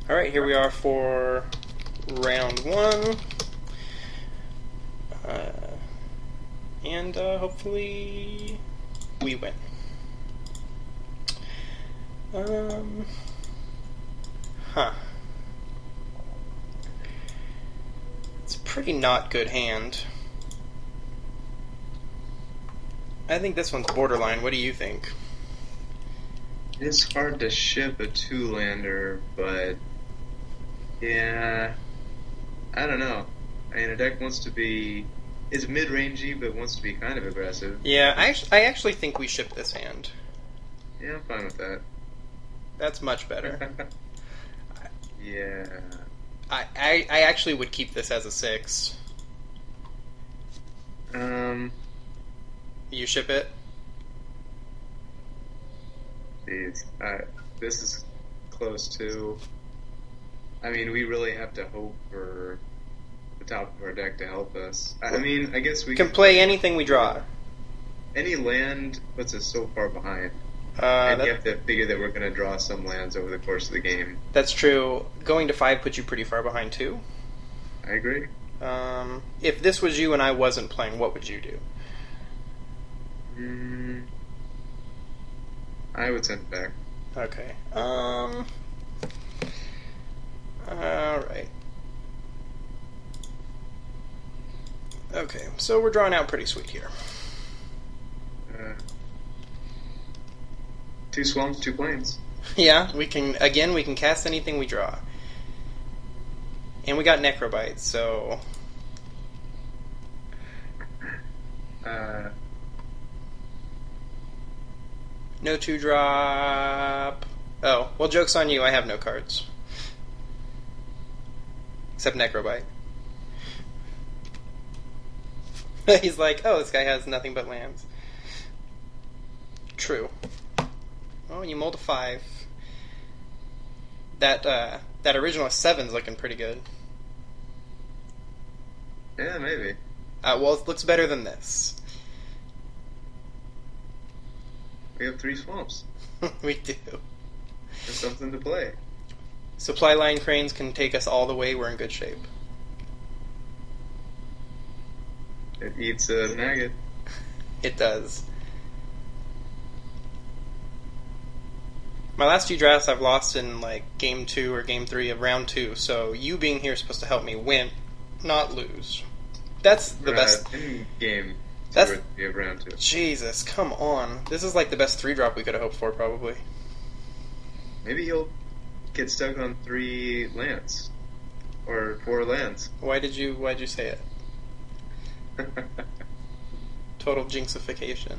Alright, here we are for round one. And hopefully we win. Huh. It's a pretty not good hand. I think this one's borderline. What do you think? It's hard to ship a two-lander, but yeah, I don't know. I mean, a deck wants to be is mid-rangey, but wants to be kind of aggressive. Yeah, I actually think we ship this hand. Yeah, I'm fine with that. That's much better. Yeah. I actually would keep this as a 6. You ship it? Jeez, this is close to. I mean, we really have to hope for the top of our deck to help us. I mean, I guess we can play anything we draw. Any land puts us so far behind. And you have to figure that we're going to draw some lands over the course of the game. That's true. Going to 5 puts you pretty far behind, too. I agree. If this was you and I wasn't playing, what would you do? I would send it back. Okay. Alright. Okay, so we're drawing out pretty sweet here. 2 swamps, 2 plains. Yeah, we can cast anything we draw. And we got Necrobite, so... No 2-drop... Oh, well, joke's on you, I have no cards. Except Necrobite. He's like, oh, this guy has nothing but lands. True. Oh, you mulled a 5. That original 7's looking pretty good. Yeah, maybe. Well, it looks better than this. We have 3 swamps. We do. There's something to play. Supply line cranes can take us all the way. We're in good shape. It eats a maggot. It does. My last few drafts I've lost in like game 2 or game 3 of round 2, so you being here is supposed to help me win, not lose. That's the best. In game 2 That's or 3 of round 2. Jesus, come on. This is like the best 3-drop we could have hoped for, probably. Maybe he'll get stuck on 3 lands. Or 4 lands. Why'd you say it? Total jinxification.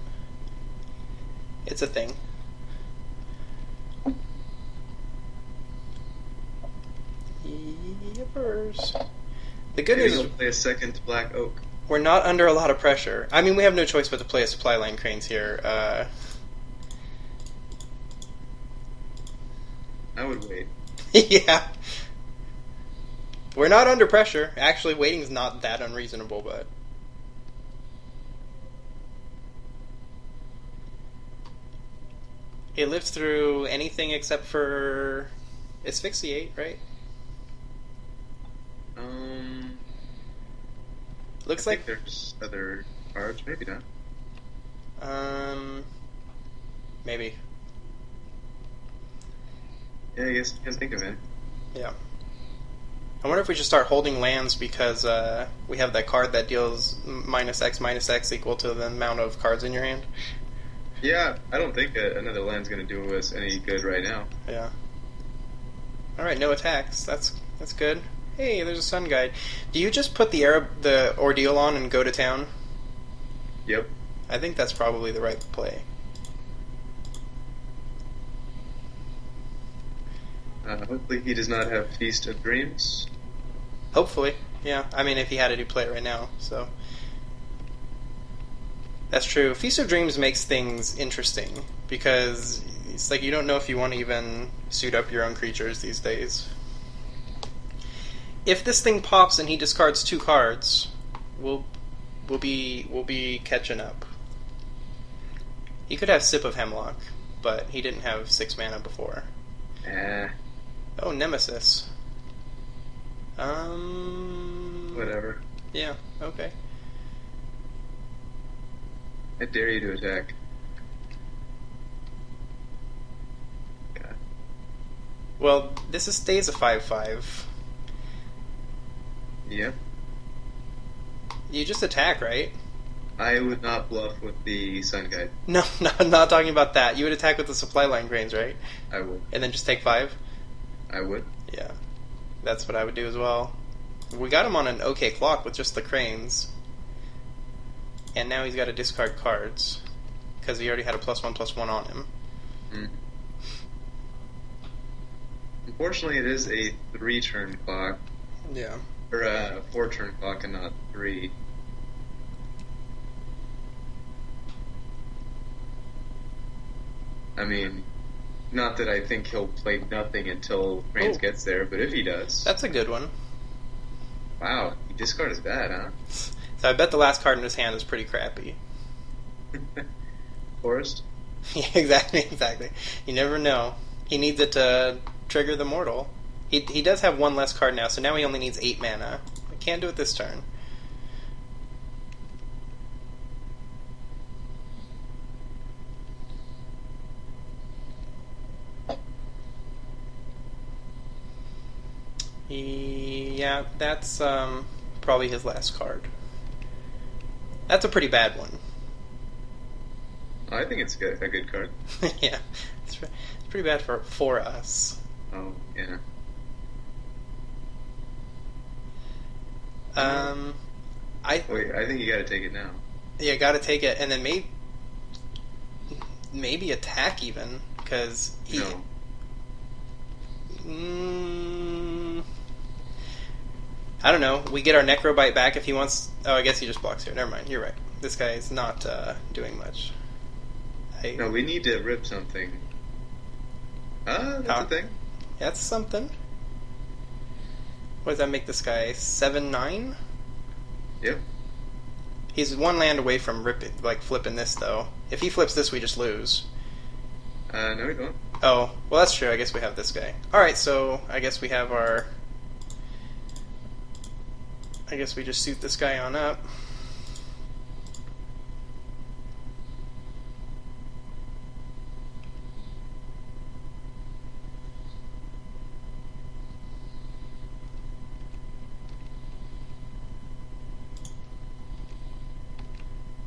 It's a thing. Yippers. The good news is play a second Black Oak. We're not under a lot of pressure. I mean, we have no choice but to play a supply line cranes here. I would wait. Yeah. We're not under pressure. Actually, waiting's not that unreasonable, but... It lives through anything except for asphyxiate, right? Looks like there's other cards, maybe not. Maybe. Yeah, I guess you can think of it. Yeah. I wonder if we should start holding lands because we have that card that deals -X equal to the amount of cards in your hand. Yeah, I don't think another land's going to do us any good right now. Yeah. Alright, no attacks. That's good. Hey, there's a Sun Guide. Do you just put the Ordeal on and go to town? Yep. I think that's probably the right play. Hopefully he does not have Feast of Dreams. Hopefully, yeah. I mean, if he had to do play right now, so... That's true. Feast of Dreams makes things interesting, because it's like you don't know if you want to even suit up your own creatures these days. If this thing pops and he discards 2 cards, we'll be catching up. He could have Sip of Hemlock, but he didn't have 6 mana before. Oh, Nemesis. Whatever. Yeah, okay. I dare you to attack. God. Well, stays a 5/5. Yep. You just attack, right? I would not bluff with the Sun Guide. No, I'm not talking about that. You would attack with the supply line cranes, right? I would. And then just take 5? I would. Yeah. That's what I would do as well. We got him on an okay clock with just the cranes. And now he's got to discard cards. Because he already had a +1/+1 on him. Mm. Unfortunately, it is a 3-turn clock. Yeah. Or a 4-turn clock and not 3. I mean, not that I think he'll play nothing until Reigns gets there, but if he does... That's a good one. Wow, he discarded that, huh? So I bet the last card in his hand is pretty crappy. Forest? Yeah, exactly. You never know. He needs it to trigger the mortal. He does have one less card now, so now he only needs 8 mana. I can't do it this turn. Yeah, that's probably his last card. That's a pretty bad one. I think it's a good card. Yeah, it's pretty bad for us. Oh, yeah. I think you gotta take it now. Yeah, gotta take it, and then maybe attack even, because he... No. I don't know. We get our Necrobite back if he wants... Oh, I guess he just blocks here. Never mind. You're right. This guy is not doing much. No, we need to rip something. That's a thing. That's something. What does that make this guy? 7/9? Yep. He's one land away from flipping this, though. If he flips this, we just lose. No, we don't. Oh, well, that's true. I guess we have this guy. Alright, so I guess we have our... I guess we just suit this guy on up.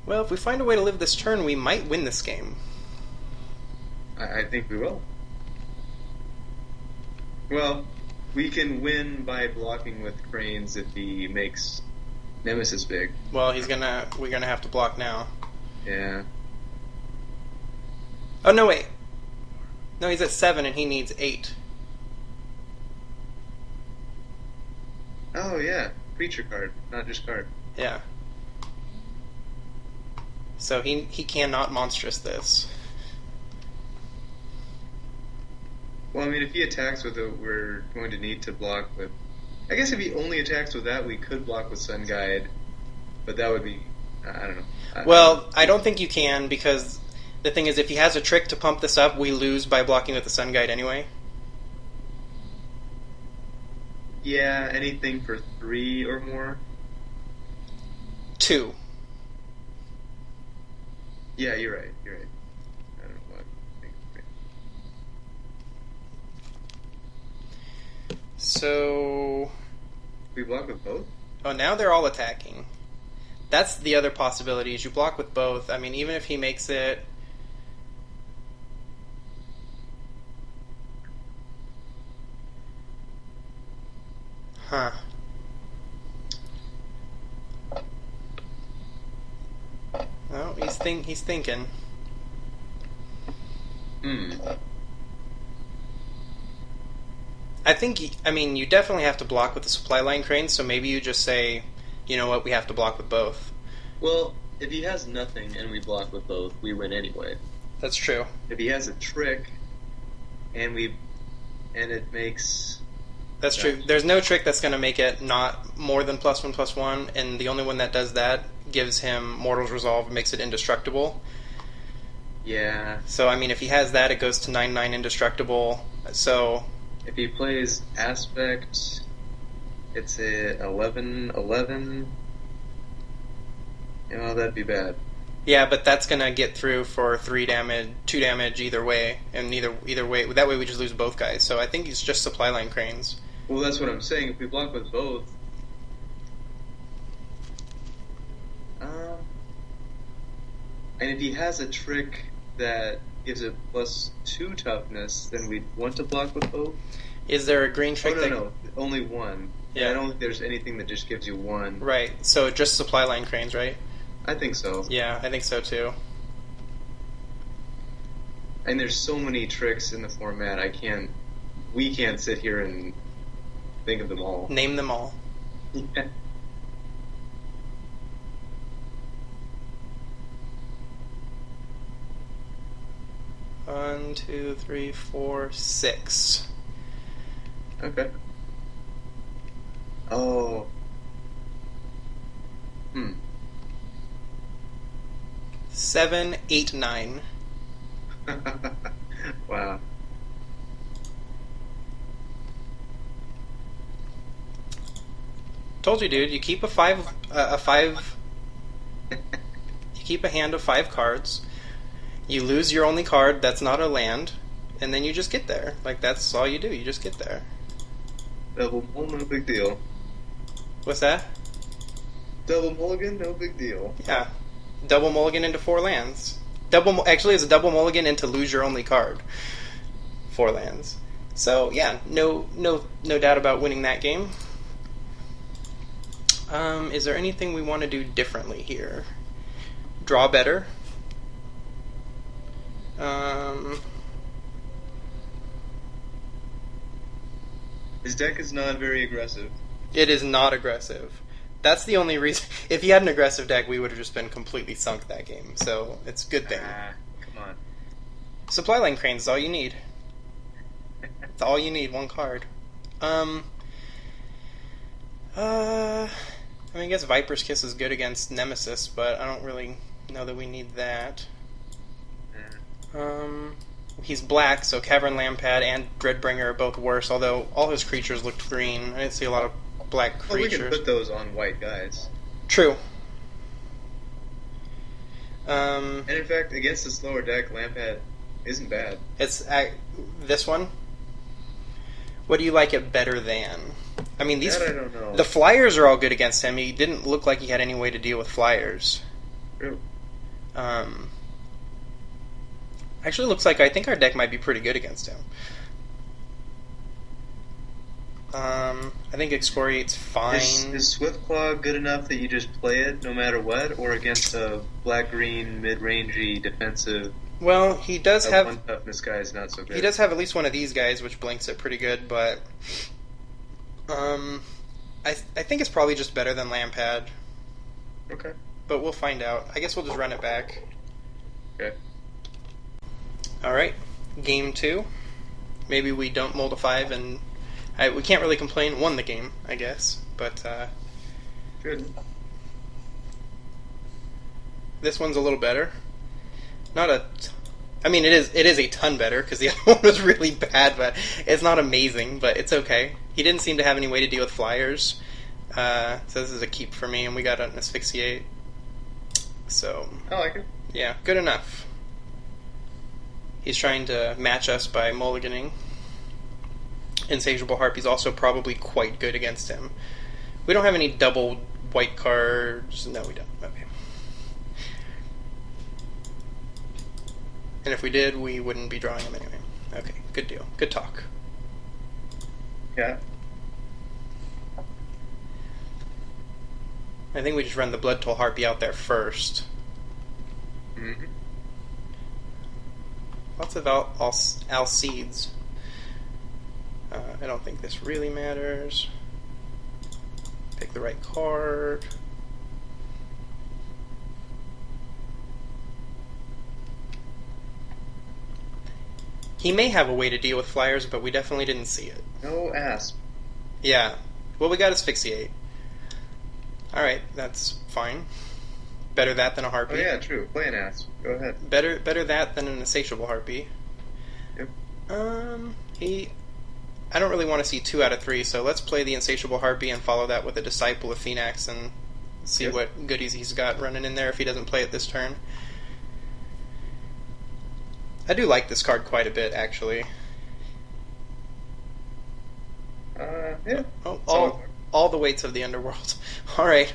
Well, if we find a way to live this turn, we might win this game. I think we will. Well, we can win by blocking with cranes if he makes Nemesis big. Well, we're gonna have to block now. Yeah. Oh, no, wait. No, he's at 7 and he needs 8. Oh, yeah. Creature card, not just card. Yeah. So he cannot monstrous this. Well, I mean, if he attacks with it, we're going to need to block with... I guess if he only attacks with that, we could block with Sun Guide, but that would be... I don't know. I don't think you can, because the thing is, if he has a trick to pump this up, we lose by blocking with the Sun Guide anyway. Yeah, anything for 3 or more? 2. Yeah, you're right. I don't know what I think. So... We block with both? Oh, now they're all attacking. That's the other possibility, is you block with both. I mean, even if he makes it... Huh. Oh, he's thinking. I think, you definitely have to block with the supply line cranes, so maybe you just say, you know what, we have to block with both. Well, if he has nothing and we block with both, we win anyway. That's true. If he has a trick and it makes... That's true. There's no trick that's going to make it not more than +1/+1, and the only one that does that gives him Mortal's Resolve and makes it indestructible. Yeah. So, if he has that, it goes to 9/9 indestructible. So... If he plays Aspect, it's a 11/11. You know, that'd be bad. Yeah, but that's gonna get through for 3 damage, 2 damage either way, and either way. That way we just lose both guys. So I think he's just supply line cranes. Well, that's what I'm saying. If we block with both, and if he has a trick that gives it +2 toughness, then we'd want to block with both. Is there a green trick? No, only one. Yeah. I don't think there's anything that just gives you one. Right. So just supply line cranes, right? I think so. Yeah, I think so too. And there's so many tricks in the format. We can't sit here and think of them all. Name them all. Yeah. One, 2, 3, 4, 6. Okay. Oh. 7, 8, 9. Wow. Told you, dude. You keep you keep a hand of 5 cards. You lose your only card that's not a land, and then you just get there. Like, that's all you do. You just get there. Double mulligan, no big deal. What's that? Double mulligan, no big deal. Yeah. Double mulligan into 4 lands. Actually, it's a double mulligan into lose your only card. 4 lands. So, yeah, no doubt about winning that game. Is there anything we want to do differently here? Draw better. His deck is not very aggressive. It is not aggressive. That's the only reason. If he had an aggressive deck, we would have just been completely sunk that game. So it's a good thing. Come on. Supply line cranes is all you need. It's all you need. 1 card. I guess Viper's Kiss is good against Nemesis, but I don't really know that we need that. He's black, so Cavern Lampad and Dreadbringer are both worse, although all his creatures looked green. I didn't see a lot of black creatures. Well, we can put those on white guys. True. And in fact, against the slower deck, Lampad isn't bad. It's this one? What do you like it better than? I mean, I don't know. The flyers are all good against him. He didn't look like he had any way to deal with flyers. True. Actually, looks like I think our deck might be pretty good against him. I think Excoriate's fine. Is Swiftclaw good enough that you just play it no matter what, or against a black-green, mid-rangey, defensive? Well, he does have... one toughness guy is not so good. He does have at least one of these guys, which blinks it pretty good, but... I think it's probably just better than Lampad. Okay. But we'll find out. I guess we'll just run it back. Okay. Alright, game 2. Maybe we don't mold a 5 and... we can't really complain. Won the game, I guess. But, Good. This one's a little better. I mean, it is a ton better, because the other one was really bad, but it's not amazing, but it's okay. He didn't seem to have any way to deal with flyers. So this is a keep for me, and we got an Asphyxiate. So... I like it. Yeah, good enough. He's trying to match us by mulliganing. Insatiable Harpy's also probably quite good against him. We don't have any double white cards. No, we don't. Okay. And if we did, we wouldn't be drawing him anyway. Okay, good deal. Good talk. Yeah. I think we just run the Blood Toll Harpy out there first. Mm-hmm. Lots of Alcedes. I don't think this really matters. Pick the right card. He may have a way to deal with flyers, but we definitely didn't see it. No asp. Yeah. Well, we got Asphyxiate. Alright, that's fine. Better that than a Harpy. Oh yeah, true. Play an asp. Go ahead. Better that than an Insatiable Harpy. Yep. I don't really want to see 2 out of 3, so let's play the Insatiable Harpy and follow that with a Disciple of Phoenix and see what goodies he's got running in there if he doesn't play it this turn. I do like this card quite a bit, actually. Yeah. Oh, all the weights of the underworld. Alright.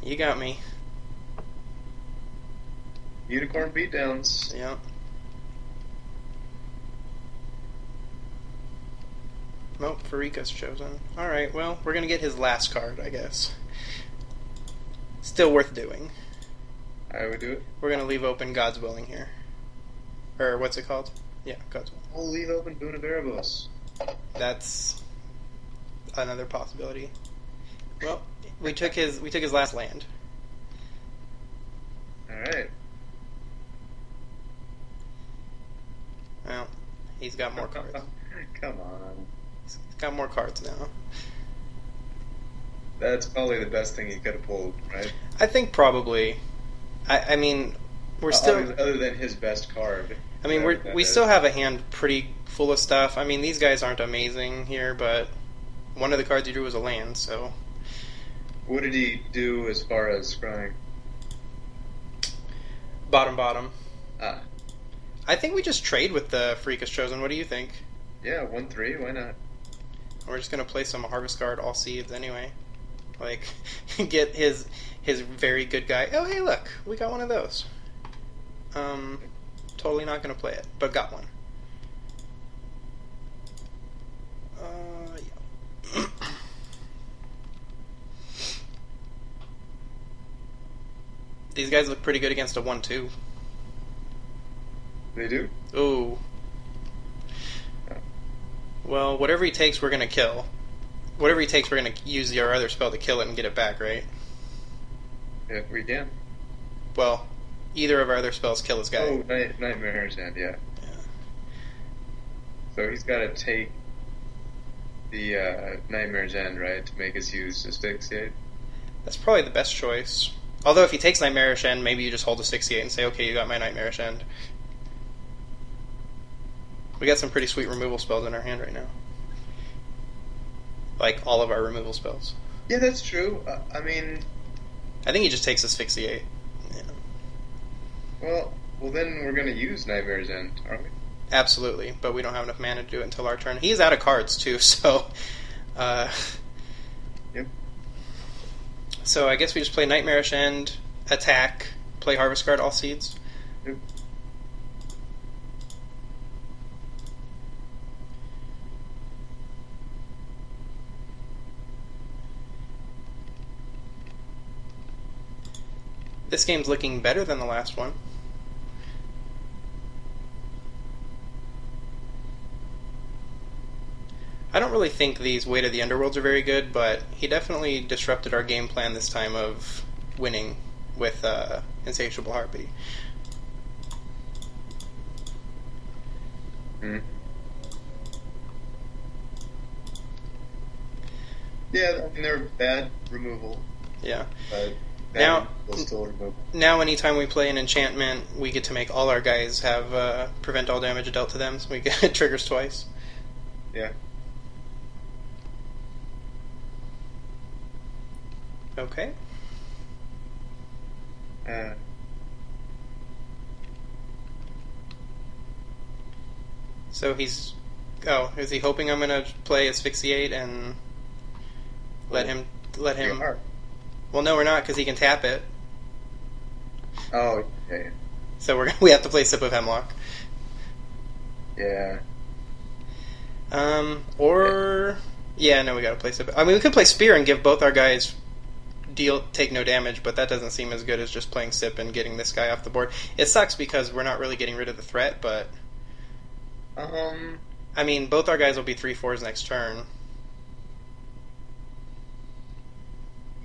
You got me. Unicorn beatdowns. Yeah. Nope, Farika's chosen. Alright, well, we're gonna get his last card, I guess. Still worth doing. I would do it. We're gonna leave open God's Willing here. Or what's it called? Yeah, God's Willing. We'll leave open Boon of Erebos. That's another possibility. Well, we took his last land. Alright. Well, he's got more cards. Come on. He's got more cards now. That's probably the best thing he could have pulled, right? I think probably. I mean, we're still... Other than his best card. I mean, we still have a hand pretty full of stuff. I mean, these guys aren't amazing here, but one of the cards he drew was a land, so... What did he do as far as scrying? Bottom. Ah. I think we just trade with the Freakus Chosen. What do you think? Yeah, 1-3, why not? We're just gonna play some Harvest Guard All Seeds anyway. Like, get his very good guy. Oh, hey, look, we got one of those. Totally not gonna play it, but got one. Yeah. These guys look pretty good against a 1-2. They do? Ooh. Well, whatever he takes, we're gonna kill. Whatever he takes, we're gonna use our other spell to kill it and get it back, right? If we can. Well, either of our other spells kill this guy. Oh, Nightmare's End, yeah. So he's got to take the Nightmare's End, right, to make us use Asphyxiate? That's probably the best choice. Although if he takes Nightmarish End, maybe you just hold Asphyxiate and say, okay, you got my Nightmarish End. We got some pretty sweet removal spells in our hand right now. Like, all of our removal spells. Yeah, that's true. I mean... I think he just takes Asphyxiate. Yeah. Well, then we're going to use Nightmare's End, aren't we? Absolutely, but we don't have enough mana to do it until our turn. He's out of cards, too, so... Yep. So I guess we just play Nightmarish End, attack, play Harvest Guard All Seeds. Yep. This game's looking better than the last one. I don't really think these Weight of the Underworlds are very good, but he definitely disrupted our game plan this time of winning with Insatiable Harpy. Mm. Yeah, I mean, they're bad removal. Yeah. But Now, still removal. Now anytime we play an enchantment, we get to make all our guys have prevent all damage dealt to them, so we get it triggers twice. Yeah. Okay. So he's... Oh, is he hoping I'm going to play Asphyxiate and let him... Well, no, we're not, because he can tap it. Oh, okay. So we have to play Sip of Hemlock. Yeah. Or... Yeah, no, we gotta play Sip. I mean, we could play Spear and give both our guys take no damage, but that doesn't seem as good as just playing Sip and getting this guy off the board. It sucks because we're not really getting rid of the threat, but... I mean, both our guys will be 3/4s next turn.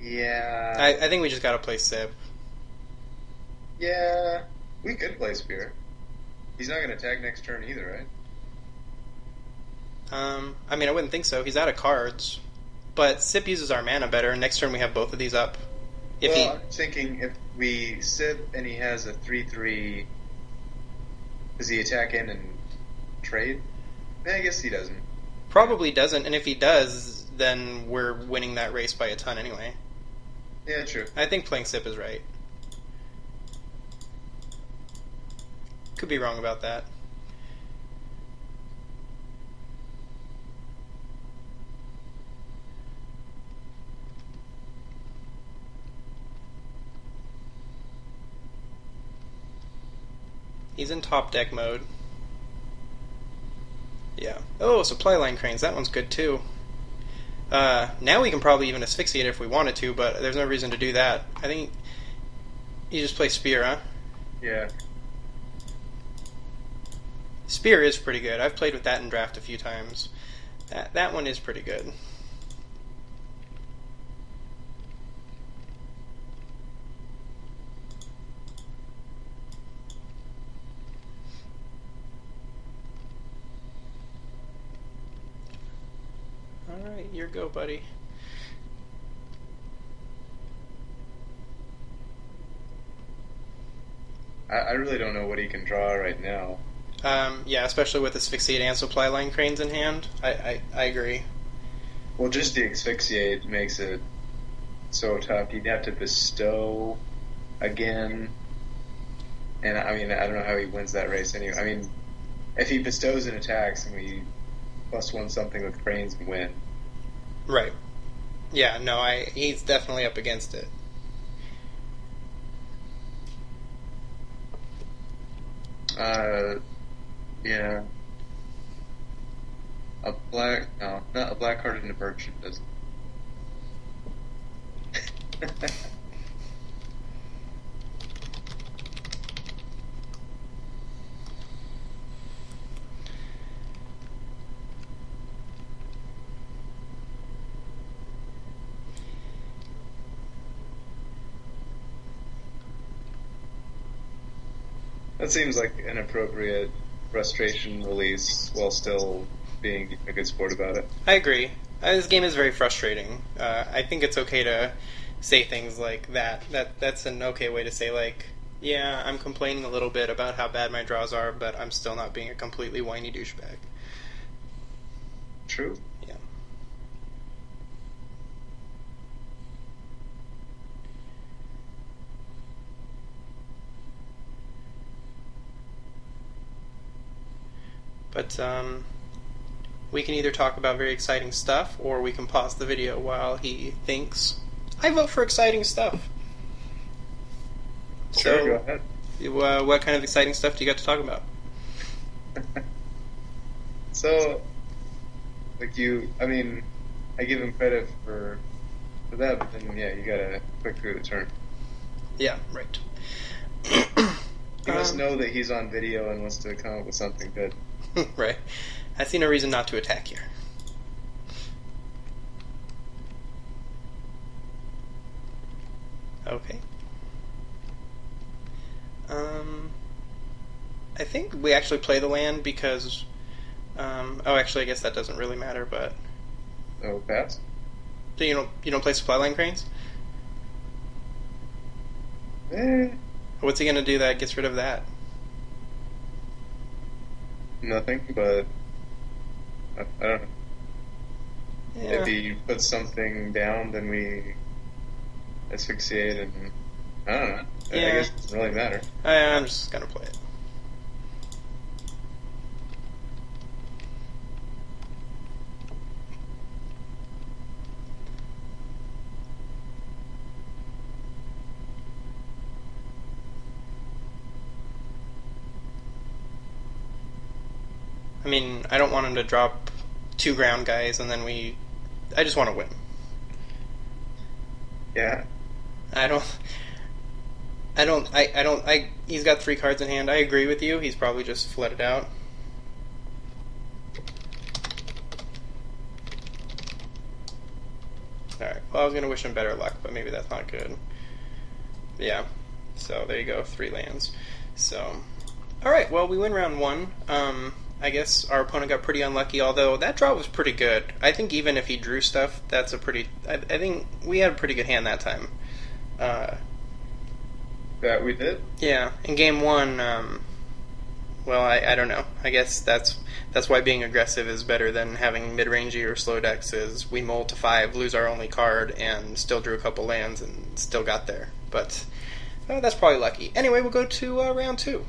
Yeah. I think we just gotta play Sip. Yeah. We could play Spear. He's not gonna attack next turn either, right? I mean, I wouldn't think so. He's out of cards. But Sip uses our mana better, and next turn we have both of these up. I'm thinking if we Sip and he has a 3/3, does he attack in and trade? I guess he doesn't. Probably doesn't, and if he does, then we're winning that race by a ton anyway. Yeah, true. I think playing Sip is right. Could be wrong about that. He's in top deck mode. Yeah. Oh, supply line cranes. That one's good too. Now we can probably even asphyxiate if we wanted to, but there's no reason to do that. I think you just play Spear, huh? Yeah. Spear is pretty good. I've played with that in draft a few times. That one is pretty good. Alright, your go, buddy. I really don't know what he can draw right now. Yeah, especially with asphyxiate and supply line cranes in hand. I agree. Well, just the asphyxiate makes it so tough. He'd have to bestow again. And I mean, I don't know how he wins that race anyway. I mean, if he bestows and attacks and we +1 something with cranes and win. Right. Yeah, no, he's definitely up against it. Yeah. No, not a black card in a birch doesn't. That seems like an appropriate frustration release while still being a good sport about it. I agree. This game is very frustrating. I think it's okay to say things like that. That's an okay way to say, like, yeah, I'm complaining a little bit about how bad my draws are, but I'm still not being a completely whiny douchebag. True. Yeah. But we can either talk about very exciting stuff, or we can pause the video while he thinks. I vote for exciting stuff. Sure, So, go ahead. What kind of exciting stuff do you got to talk about? So, like I mean, I give him credit for that, but then, yeah, you gotta click through the turn. Yeah, right. He must know that he's on video and wants to come up with something good. Right. I see no reason not to attack here. Okay. I think we actually play the land because... oh, actually, I guess that doesn't really matter, but... Oh, pass? So you don't play supply line cranes? What's he gonna do that gets rid of that? Nothing, but I don't know. Yeah. If he puts something down, then we asphyxiate, and I don't know. I Yeah. guess it doesn't really matter. I'm just gonna play it. I mean, I don't want him to drop 2 ground guys and then I just want to win. Yeah. He's got 3 cards in hand. I agree with you. He's probably just flooded out. Alright, well, I was going to wish him better luck, but maybe that's not good. Yeah, so there you go, 3 lands. So, alright, well, we win round 1. I guess our opponent got pretty unlucky, although that draw was pretty good. I think even if he drew stuff, that's a pretty... I think we had a pretty good hand that time. That we did? Yeah, in game 1, Well, I don't know. I guess that's why being aggressive is better than having mid-rangey or slow decks. Is we mull to 5, lose our only card, and still drew a couple lands and still got there. But that's probably lucky. Anyway, we'll go to round 2.